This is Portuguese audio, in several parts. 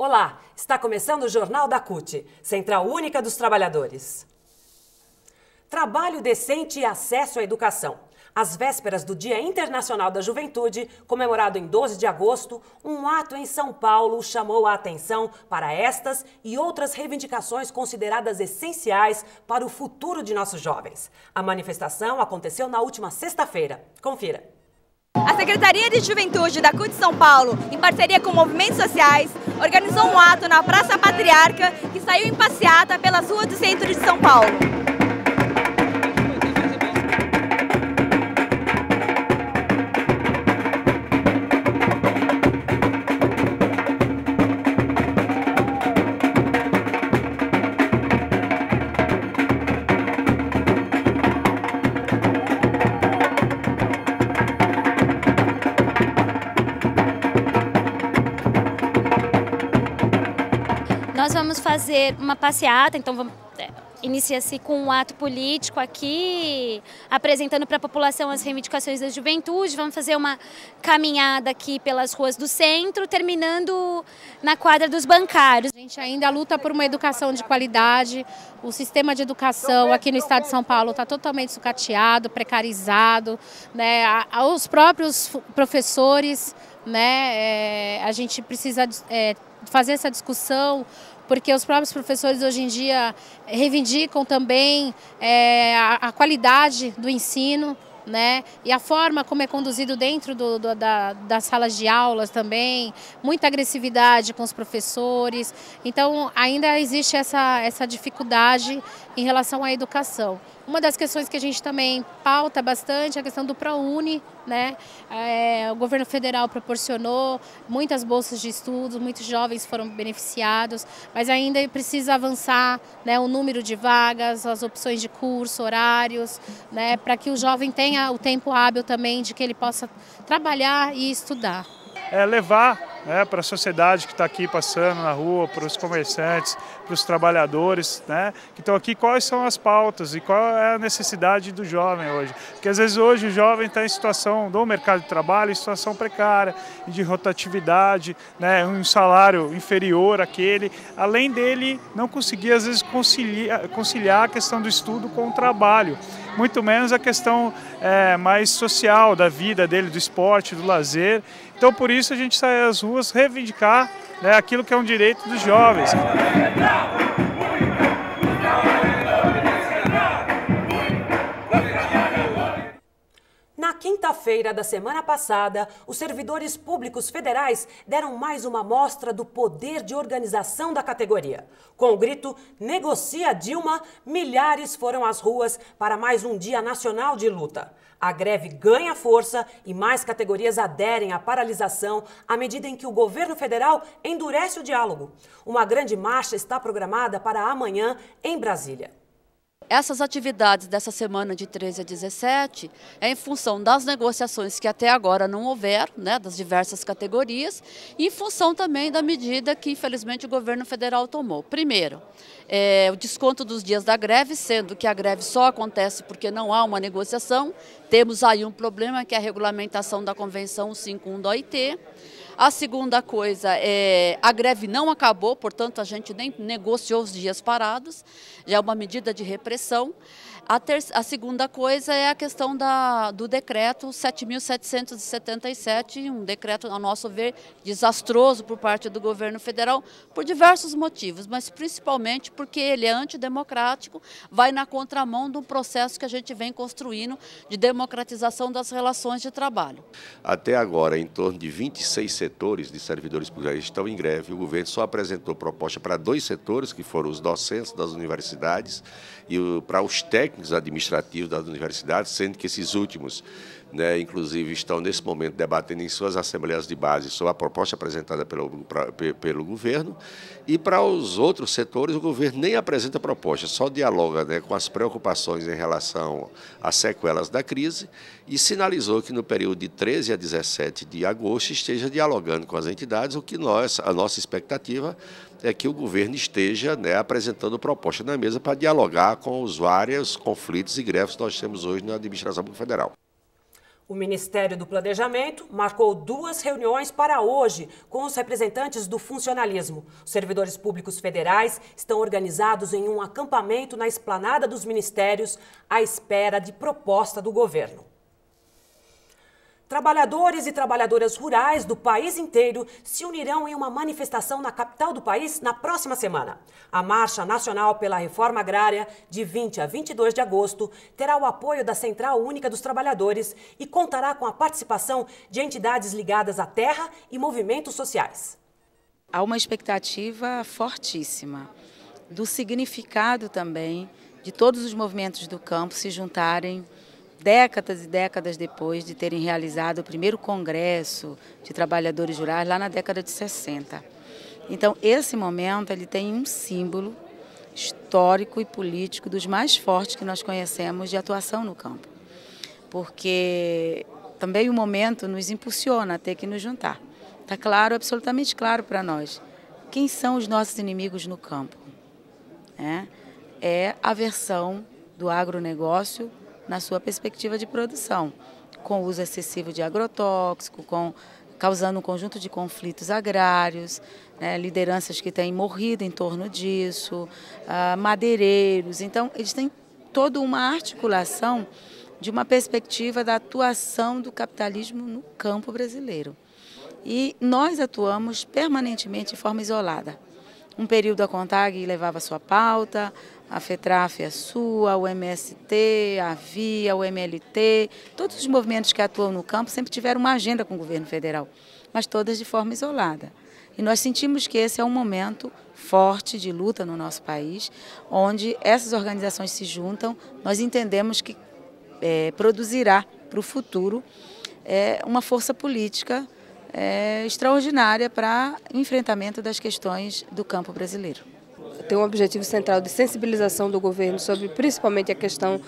Olá, está começando o Jornal da CUT, Central Única dos Trabalhadores. Trabalho decente e acesso à educação. Às vésperas do Dia Internacional da Juventude, comemorado em 12 de agosto, um ato em São Paulo chamou a atenção para estas e outras reivindicações consideradas essenciais para o futuro de nossos jovens. A manifestação aconteceu na última sexta-feira. Confira. A Secretaria de Juventude da CUT São Paulo, em parceria com movimentos sociais, organizou um ato na Praça Patriarca que saiu em passeata pelas ruas do centro de São Paulo. Nós vamos fazer uma passeata, então inicia-se com um ato político aqui, apresentando para a população as reivindicações da juventude. Vamos fazer uma caminhada aqui pelas ruas do centro, terminando na quadra dos bancários. A gente ainda luta por uma educação de qualidade. O sistema de educação aqui no estado de São Paulo está totalmente sucateado, precarizado, né? Os próprios professores, né? A gente precisa fazer essa discussão, porque os próprios professores hoje em dia reivindicam também a qualidade do ensino, né? E a forma como é conduzido dentro das salas de aulas também, muita agressividade com os professores. Então ainda existe essa dificuldade em relação à educação. Uma das questões que a gente também pauta bastante é a questão do ProUni, né? O governo federal proporcionou muitas bolsas de estudos, muitos jovens foram beneficiados, mas ainda precisa avançar, né, o número de vagas, as opções de curso, horários, né, para que o jovem tenha o tempo hábil também de que ele possa trabalhar e estudar. Levar, né, para a sociedade que está aqui passando na rua, para os comerciantes, para os trabalhadores, né, que estão aqui, quais são as pautas e qual é a necessidade do jovem hoje. Porque às vezes hoje o jovem está em situação do mercado de trabalho, em situação precária, de rotatividade, né, um salário inferior àquele, além dele não conseguir às vezes conciliar a questão do estudo com o trabalho. Muito menos a questão mais social da vida dele, do esporte, do lazer. Então, por isso, a gente sai às ruas reivindicar, né, aquilo que é um direito dos jovens. Na quinta-feira da semana passada, os servidores públicos federais deram mais uma amostra do poder de organização da categoria. Com o grito "Negocia Dilma", milhares foram às ruas para mais um dia nacional de luta. A greve ganha força e mais categorias aderem à paralisação à medida em que o governo federal endurece o diálogo. Uma grande marcha está programada para amanhã em Brasília. Essas atividades dessa semana de 13 a 17 é em função das negociações que até agora não houveram, né, das diversas categorias, e em função também da medida que, infelizmente, o governo federal tomou. Primeiro, o desconto dos dias da greve, sendo que a greve só acontece porque não há uma negociação. Temos aí um problema que é a regulamentação da Convenção 151 da OIT. A segunda coisa a greve não acabou, portanto a gente nem negociou os dias parados, já é uma medida de repressão. A segunda coisa é a questão do decreto 7.777, um decreto, a nosso ver, desastroso por parte do governo federal, por diversos motivos, mas principalmente porque ele é antidemocrático, vai na contramão do processo que a gente vem construindo de democratização das relações de trabalho. Até agora, em torno de 26 setores de servidores públicos estão em greve. O governo só apresentou proposta para 2 setores, que foram os docentes das universidades e para os técnicos administrativos das universidades, sendo que esses últimos, né, inclusive, estão nesse momento debatendo em suas assembleias de base sobre a proposta apresentada pelo governo. E para os outros setores, o governo nem apresenta proposta, só dialoga, né, com as preocupações em relação às sequelas da crise e sinalizou que no período de 13 a 17 de agosto esteja dialogando com as entidades, o que a nossa expectativa é que o governo esteja, né, apresentando proposta na mesa para dialogar com os vários conflitos e greves que nós temos hoje na administração federal. O Ministério do Planejamento marcou 2 reuniões para hoje com os representantes do funcionalismo. Os servidores públicos federais estão organizados em um acampamento na esplanada dos ministérios à espera de proposta do governo. Trabalhadores e trabalhadoras rurais do país inteiro se unirão em uma manifestação na capital do país na próxima semana. A Marcha Nacional pela Reforma Agrária, de 20 a 22 de agosto, terá o apoio da Central Única dos Trabalhadores e contará com a participação de entidades ligadas à terra e movimentos sociais. Há uma expectativa fortíssima do significado também de todos os movimentos do campo se juntarem décadas e décadas depois de terem realizado o primeiro congresso de trabalhadores rurais lá na década de 60. Então, esse momento ele tem um símbolo histórico e político dos mais fortes que nós conhecemos de atuação no campo. Porque também o momento nos impulsiona a ter que nos juntar. Está claro, absolutamente claro para nós, quem são os nossos inimigos no campo. É a versão do agronegócio na sua perspectiva de produção, com o uso excessivo de agrotóxico, causando um conjunto de conflitos agrários, lideranças que têm morrido em torno disso, madeireiros. Então, eles têm toda uma articulação de uma perspectiva da atuação do capitalismo no campo brasileiro. E nós atuamos permanentemente de forma isolada. Um período a CONTAG levava a sua pauta, a FETRAF a sua, o MST, a VIA, o MLT, todos os movimentos que atuam no campo sempre tiveram uma agenda com o governo federal, mas todas de forma isolada. E nós sentimos que esse é um momento forte de luta no nosso país, onde essas organizações se juntam, nós entendemos que produzirá para o futuro uma força política extraordinária para enfrentamento das questões do campo brasileiro. Tem um objetivo central de sensibilização do governo sobre principalmente a questão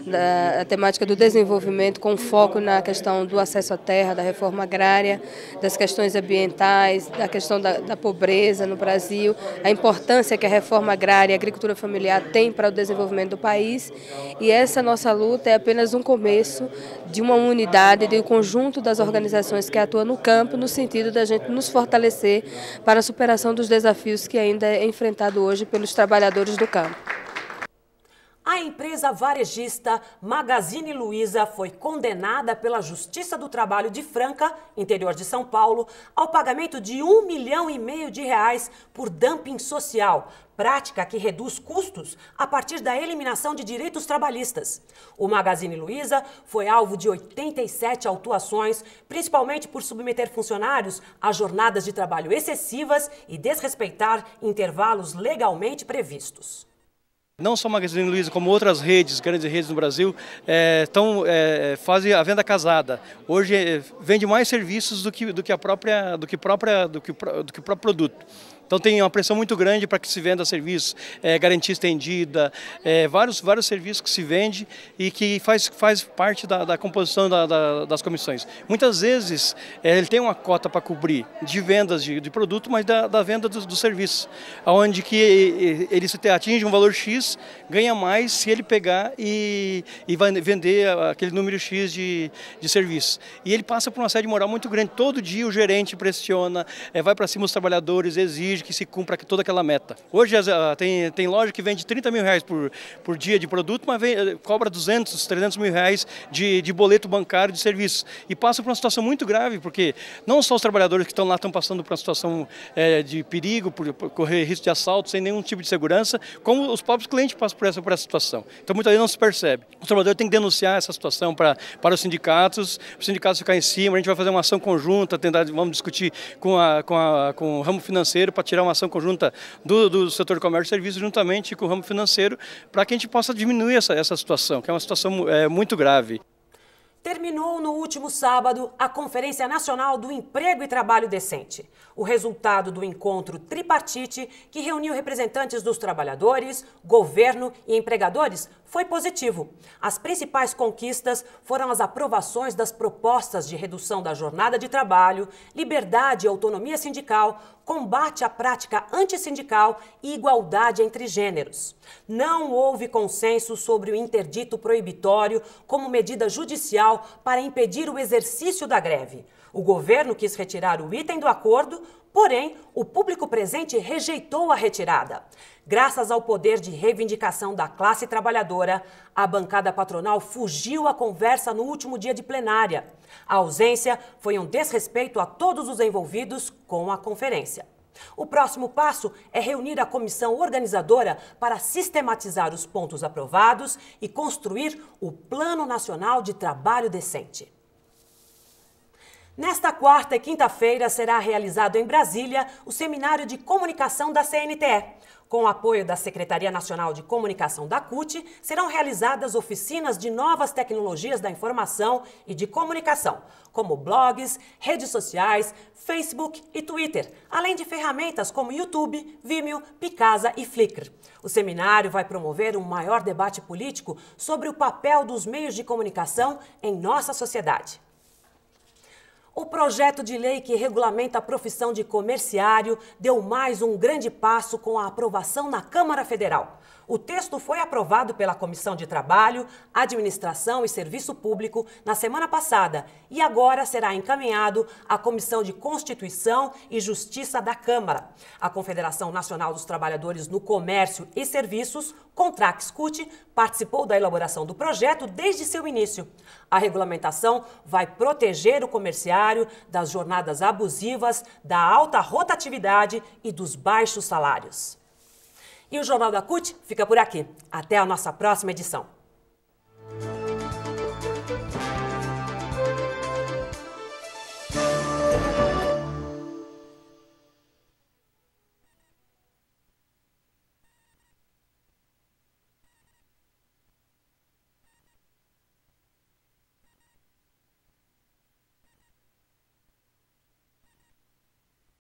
da temática do desenvolvimento, com foco na questão do acesso à terra, da reforma agrária, das questões ambientais, da questão da pobreza no Brasil, a importância que a reforma agrária e a agricultura familiar tem para o desenvolvimento do país. E essa nossa luta é apenas um começo de uma unidade, de um conjunto das organizações que atuam no campo, no sentido da gente nos fortalecer para a superação dos desafios que ainda é enfrentado hoje pelos trabalhadores do campo. A empresa varejista Magazine Luiza foi condenada pela Justiça do Trabalho de Franca, interior de São Paulo, ao pagamento de R$1,5 milhão por dumping social, prática que reduz custos a partir da eliminação de direitos trabalhistas. O Magazine Luiza foi alvo de 87 autuações, principalmente por submeter funcionários a jornadas de trabalho excessivas e desrespeitar intervalos legalmente previstos. Não só a Magazine Luiza, como outras redes, grandes redes no Brasil, fazem a venda casada. Hoje vende mais serviços do que o próprio produto. Então tem uma pressão muito grande para que se venda serviços, garantia estendida, vários serviços que se vende e que faz parte da composição das comissões. Muitas vezes ele tem uma cota para cobrir de vendas de produto, mas da venda dos serviços, onde que ele atinge um valor X, ganha mais se ele pegar e vai vender aquele número X de serviços. E ele passa por uma assédio moral muito grande. Todo dia o gerente pressiona, vai para cima dos trabalhadores, exige que se cumpra toda aquela meta. Hoje tem loja que vende R$30 mil por dia de produto, mas cobra R$200, R$300 mil de boleto bancário de serviços. E passa por uma situação muito grave, porque não só os trabalhadores que estão lá estão passando por uma situação de perigo, por correr risco de assalto, sem nenhum tipo de segurança, como os próprios clientes passam por essa situação. Então muitas vezes não se percebe. Os trabalhadores têm que denunciar essa situação para os sindicatos ficar em cima. A gente vai fazer uma ação conjunta, vamos discutir com o ramo financeiro para tirar uma ação conjunta do setor de comércio e serviços juntamente com o ramo financeiro para que a gente possa diminuir essa situação, que é uma situação muito grave. Terminou no último sábado a Conferência Nacional do Emprego e Trabalho Decente. O resultado do encontro tripartite, que reuniu representantes dos trabalhadores, governo e empregadores, foi positivo. As principais conquistas foram as aprovações das propostas de redução da jornada de trabalho, liberdade e autonomia sindical, combate à prática antissindical e igualdade entre gêneros. Não houve consenso sobre o interdito proibitório como medida judicial para impedir o exercício da greve. O governo quis retirar o item do acordo, porém, o público presente rejeitou a retirada. Graças ao poder de reivindicação da classe trabalhadora, a bancada patronal fugiu à conversa no último dia de plenária. A ausência foi um desrespeito a todos os envolvidos com a conferência. O próximo passo é reunir a comissão organizadora para sistematizar os pontos aprovados e construir o Plano Nacional de Trabalho Decente. Nesta quarta e quinta-feira será realizado em Brasília o Seminário de Comunicação da CNTE. Com o apoio da Secretaria Nacional de Comunicação da CUT, serão realizadas oficinas de novas tecnologias da informação e de comunicação, como blogs, redes sociais, Facebook e Twitter, além de ferramentas como YouTube, Vimeo, Picasa e Flickr. O seminário vai promover um maior debate político sobre o papel dos meios de comunicação em nossa sociedade. O projeto de lei que regulamenta a profissão de comerciário deu mais um grande passo com a aprovação na Câmara Federal. O texto foi aprovado pela Comissão de Trabalho, Administração e Serviço Público na semana passada e agora será encaminhado à Comissão de Constituição e Justiça da Câmara. A Confederação Nacional dos Trabalhadores no Comércio e Serviços, Contrax-CUT, participou da elaboração do projeto desde seu início. A regulamentação vai proteger o comerciário das jornadas abusivas, da alta rotatividade e dos baixos salários. E o Jornal da CUT fica por aqui. Até a nossa próxima edição.